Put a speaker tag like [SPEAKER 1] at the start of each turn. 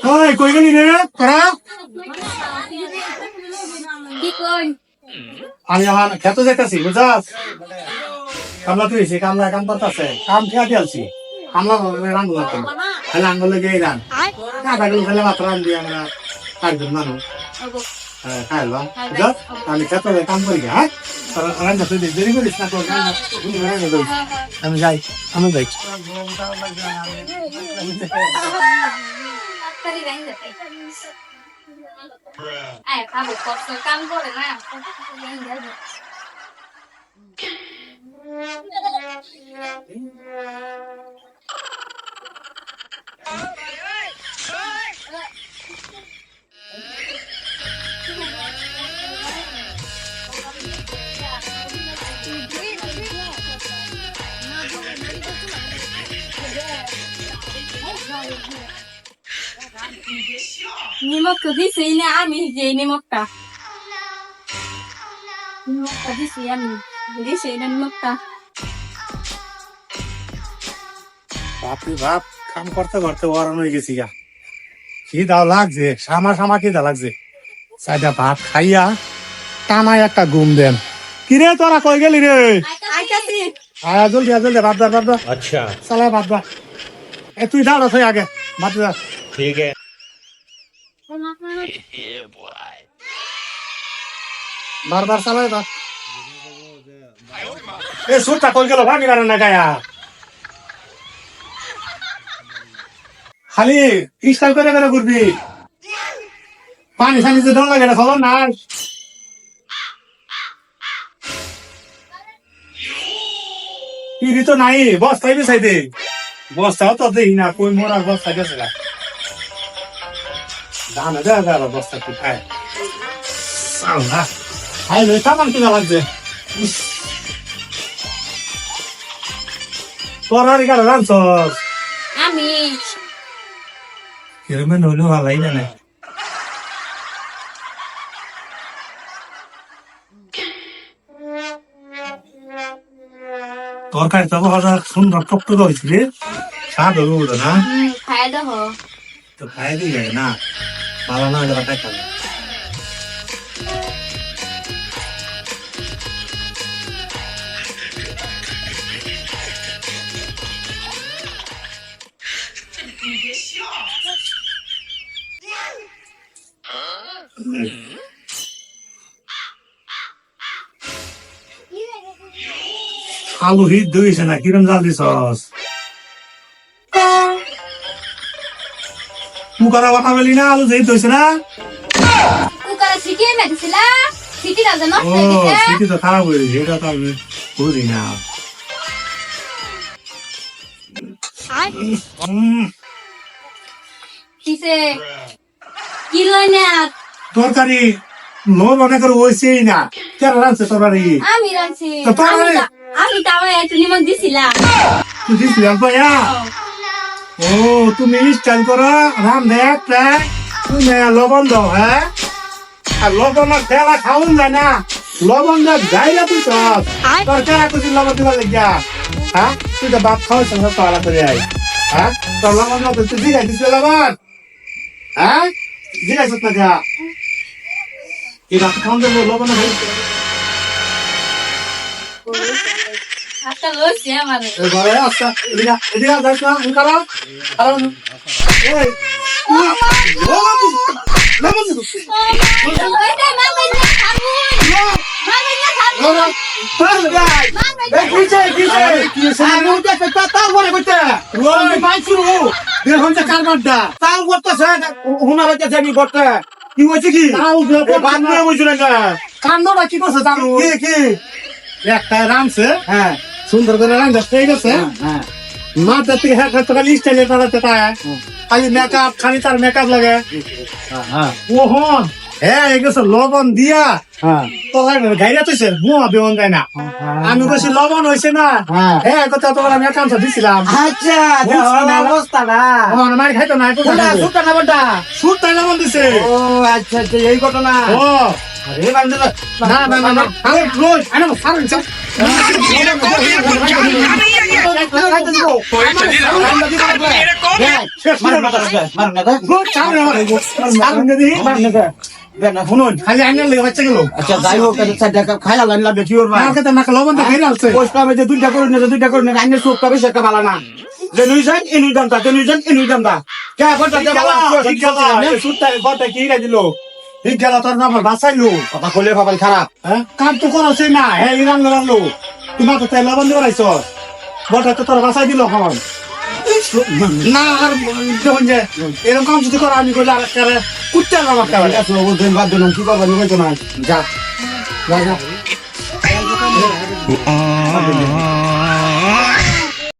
[SPEAKER 1] ওই কই গেলি রে তোরা? আমি আমার খেতে যাইতেছি বুঝাস কামলা তুই কামলা কাম করতেছে কাম খেয়া দিয়েছি কামলা রান্না লাগতো খালি আঙ্গুলে গিয়ে রান কাটাগুলো খেলে মাত্র রান দিয়ে আমরা একজন মানুষ খাইলাম বুঝাস আমি খেতে কাম করি হ্যাঁ রান্না তুই দেরি করিস না তোর আমি যাই আমি যাই
[SPEAKER 2] কাম করে না নিমক তো দিছি না আমি যে নিমকটা দিছি আমি দিছি না নিমকটা
[SPEAKER 1] বাপরে বাপ কাম করতে করতে ওরান হয়ে গেছি গা কি দাও লাগছে সামা কি দা লাগছে সাইডা ভাত খাইয়া টানায় একটা ঘুম দেন কিরে তোরা কই গেলি রে
[SPEAKER 2] আইতাছি
[SPEAKER 1] আয়া জলদি ভাত দা
[SPEAKER 3] अच्छा
[SPEAKER 1] সালা ভাত দা এ তুই দাঁড়া তুই আগে ভাত দা
[SPEAKER 3] ठीक है
[SPEAKER 1] বারবার চালাই ভাত এ সুটটা কই গেল ভাগি না না গায়া খালি স্টাইল করে করে ঘুরবি পানি সানি যে ডর লাগে না খবর নাই পিড়ি তো নাই বস্তাই বিছাই দে বস্তাও তো দেই না কই মোরার বস্তা গেছে গা দানা দে বস্তা তুই খায় সালা খাই লই সামান কিনা লাগছে তোরারি কার রানছস
[SPEAKER 2] আমি
[SPEAKER 1] কিরমে নইলো ভালাই না না তরকারি তো সুন্দর টকটক হয়েছিল স্বাদ হবে না
[SPEAKER 2] খাই দেহ
[SPEAKER 1] তো খাই দিয়ে না ভালো না হলে বাটাই খাবে আলু হিট দিয়েছে না কিরম জাল দিছস মুখারা বাটা বেলি না আলু হিট দিয়েছে না
[SPEAKER 2] কুকারে সিটি এনে দিছিলা সিটি দাও না
[SPEAKER 1] ও সিটি তো খারাপ হয়ে গেছে এটা তো আমি বুঝি না
[SPEAKER 2] কিসে কি লই না
[SPEAKER 1] তরকারি লোভ অনেক করে হয়েছেই না কেন রাখছে তরকারি
[SPEAKER 2] আমি রাখছি
[SPEAKER 1] তো তরকারি
[SPEAKER 2] আমি তাও একটু নিমক দিছিলাম
[SPEAKER 1] তুই দিসলি অল্প ও তুমি স্টাইল করো রাম দেখ তুমি লবণ দাও হ্যাঁ আর লবণ খেলা খাওন যায় না লবণ দেখ যাই না তুই সব তোর কেনা খুশি লবণ দিবার লেগিয়া হ্যাঁ তুই তো ভাত খাওয়ার সঙ্গে পালা করে আই হ্যাঁ তোর লবণ না তুই দিঘাই দিস লবণ হ্যাঁ দিঘাই সত্য যা এই ভাত খাওয়ান দেবো লবণ
[SPEAKER 2] হাতটা লইছে আমার
[SPEAKER 1] ঘরে আচ্ছা এদিকে যাস না কারণ কারণ এই লবণ দিবি
[SPEAKER 2] ওইটা মামাই না খাবো মামাই না খাবো
[SPEAKER 1] কান্দটা কি করছে জানো কি একটা রানছে হ্যাঁ সুন্দর করে রান ঠিক আছে মাথা থেকে হ্যাঁ খালি স্টাইলে তাড়াতে খালি মেকআপ খালি তার মেকআপ লাগে ওহন হ্যাঁ এগুলো লবণ দিয়া গাইরা তুইছে মুয়া বেমন যায় না আমি বলছি লবণ হয়েছে না হ্যাঁ কথা তোমার আমি একাউন্ট দিছিলাম
[SPEAKER 4] আচ্ছা অবস্থা না
[SPEAKER 1] মারি খাইতো না
[SPEAKER 4] সুটটা না বড়টা
[SPEAKER 1] সুট তাই লবণ দিছে
[SPEAKER 4] ও আচ্ছা আচ্ছা এই ঘটনা
[SPEAKER 1] ও
[SPEAKER 4] আরে বান্দা
[SPEAKER 1] না আরে রোজ আরে সারা শুনুন খালি আইনার লেগে বাচ্চা গেল
[SPEAKER 4] আচ্ছা যাই হোক খাইলা লাইন লাগবে কি ওর ভাই
[SPEAKER 1] আমাকে তো নাকে লবণ তো খেয়ে আসছে
[SPEAKER 4] পোস্ট আমি যে দুইটা করে না আইনের চোখটা বেশি একটা ভালো না যে নুই যান এনুই দামটা যে নুই যান এনুই দামটা কে বলটা যে ভালো
[SPEAKER 1] ঘরটা কি দিল ঠিক গেল তোর নাম বাঁচাইলো
[SPEAKER 4] কথা কইলে ভাবাল খারাপ
[SPEAKER 1] হ্যাঁ কাম তো করাছে না হ্যাঁ ইরান লড়ালো তোমার তো তেল লবণ দিয়ে রাইছ বলটা তো তোর বাঁচাই দিল এখন না আর যখন যে এরকম কাম যদি করা আমি করলে আর একটা কুত্তা আমার
[SPEAKER 4] এত বলছেন বাদ দিলাম কি করবেন বলছো না
[SPEAKER 1] যা যা যা